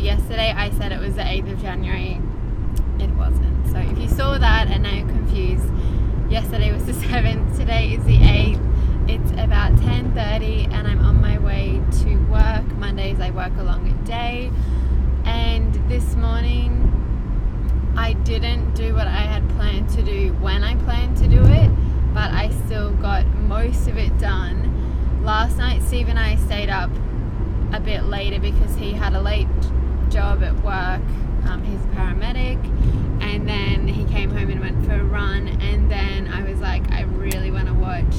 yesterday I said it was the 8th of January. It wasn't. So if you saw that and now you're confused, yesterday was the 7th, today is the 8th. It's about 10:30 and I'm on my way to work. Mondays I work a longer day, and this morning I didn't do what I had planned to do when I planned to do it, but I still got most of it done. Last night Steve and I stayed up a bit later because he had a late job at work. He's a paramedic, and then he came home and went for a run, and then I was like, I really want to watch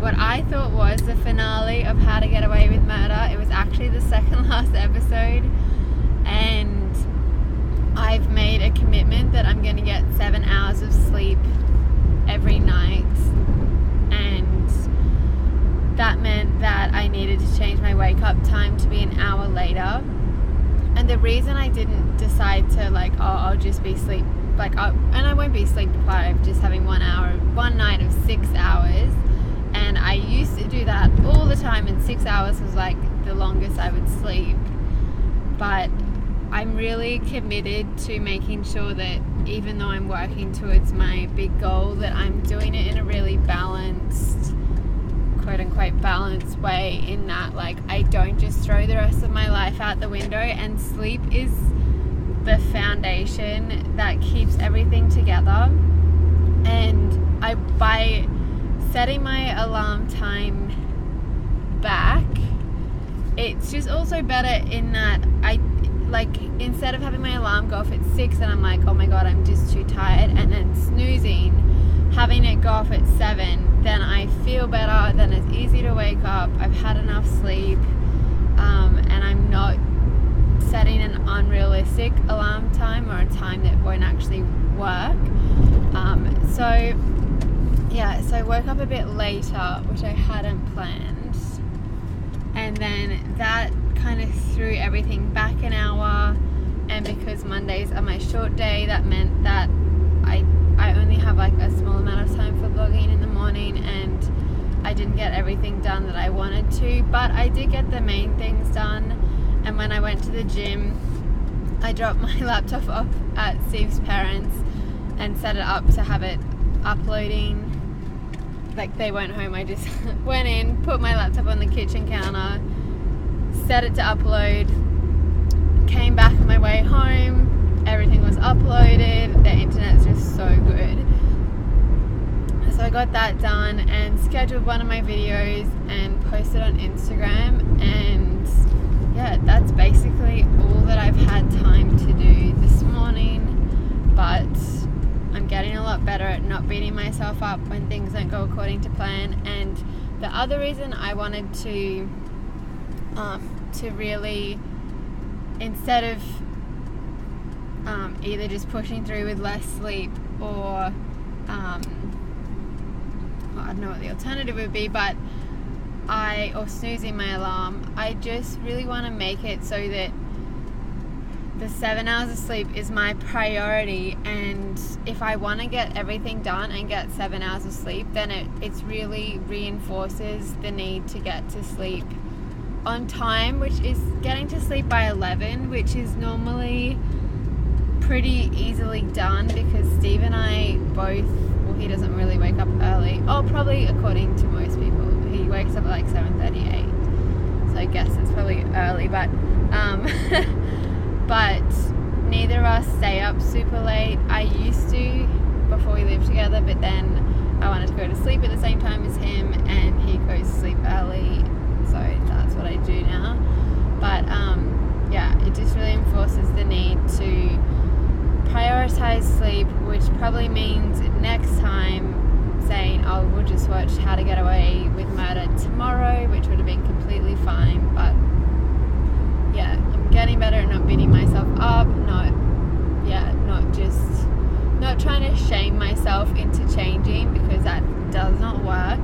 what I thought was the finale of How to Get Away with Murder. It was actually the second last episode, and I've made a commitment that I'm going to get 7 hours of sleep every night, and that meant that I needed to change my wake up time to be an hour later. And the reason I didn't decide to I'll just be sleep and I won't be sleep deprived, just having 1 night of 6 hours, and I used to do that all the time, and 6 hours was like the longest I would sleep. But I'm really committed to making sure that even though I'm working towards my big goal, that I'm doing it in a really balanced, quote unquote balanced way, in that I don't just throw the rest of my life out the window, and sleep is the foundation that keeps everything together. And by setting my alarm time back, it's just also better in that instead of having my alarm go off at 6 and I'm like, oh my god, I'm just too tired, and then snoozing, having it go off at 7, then I feel better, then it's easy to wake up, I've had enough sleep, and I'm not setting an unrealistic alarm time or a time that won't actually work. So I woke up a bit later, which I hadn't planned, and then that kind of threw everything back an hour. And because Mondays are my short day, that meant that I only have a small amount of time for blogging in the morning, and I didn't get everything done that I wanted to, but I did get the main things done. And when I went to the gym, I dropped my laptop off at Steve's parents and set it up to have it uploading. They weren't home, I just went in, put my laptop on the kitchen counter, set it to upload, came back on my way home, everything was uploaded, the internet's just so good. So I got that done and scheduled one of my videos and posted on Instagram, and yeah, that's basically all that I've had time to do this morning. But I'm getting a lot better at not beating myself up when things don't go according to plan. And the other reason I wanted to really, instead of either just pushing through with less sleep or I don't know what the alternative would be, but or snoozing my alarm, I just really want to make it so that the 7 hours of sleep is my priority. And if I want to get everything done and get 7 hours of sleep, then it's really reinforces the need to get to sleep on time, which is getting to sleep by 11, which is normally pretty easily done because Steve and I both, he doesn't really wake up early. Oh, probably according to most people, he wakes up at 7:38. So I guess it's probably early, but but neither of us stay up super late. I used to before we lived together, but then I wanted to go to sleep at the same time as him, and he goes to sleep early, so that's what I do now. But yeah, it just really enforces the need to prioritize sleep, which probably means next time saying, oh, we'll just watch How to Get Away with Murder tomorrow, which would have been completely fine. But yeah, I'm getting better at not beating myself up, not trying to shame myself into changing, because that does not work.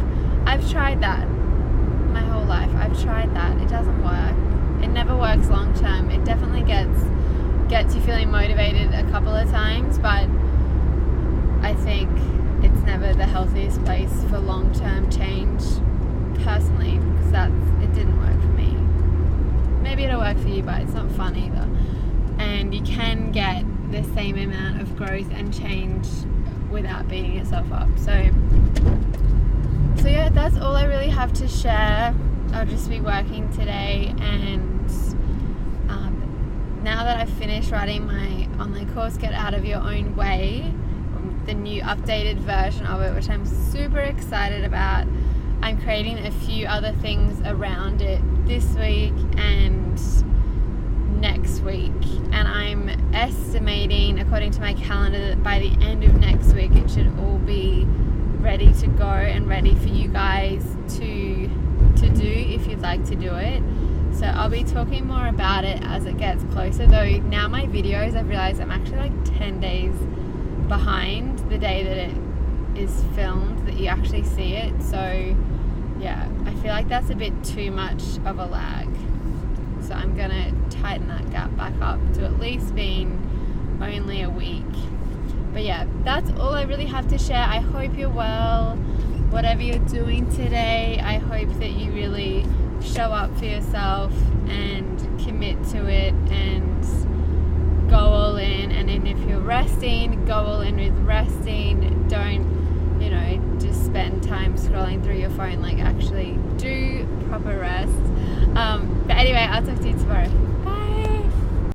I've tried that my whole life. I've tried that. It doesn't work. It never works long term. It definitely gets you feeling motivated a couple of times, but I think it's never the healthiest place for long-term change, personally, because it didn't work for me. Maybe it'll work for you, but it's not fun the same amount of growth and change without beating yourself up. So yeah, that's all I really have to share. I'll just be working today, and now that I've finished writing my online course, Get Out of Your Own Way, the new updated version of it, which I'm super excited about, I'm creating a few other things around it this week and next week, and I'm estimating, according to my calendar, that by the end of next week it should all be ready to go and ready for you guys to do if you'd like to do it. So I'll be talking more about it as it gets closer, though now my videos, I've realized I'm actually like 10 days behind the day that it is filmed, that you actually see it. So yeah, I feel like that's a bit too much of a lag. So I'm gonna tighten that gap back up to at least being only a week. But yeah, that's all I really have to share. I hope you're well, whatever you're doing today. I hope that you really show up for yourself and commit to it and go all in. And then if you're resting, go all in with resting. Don't, just spend time scrolling through your phone. Like, actually do proper rest. But anyway, I'll talk to you tomorrow. Bye.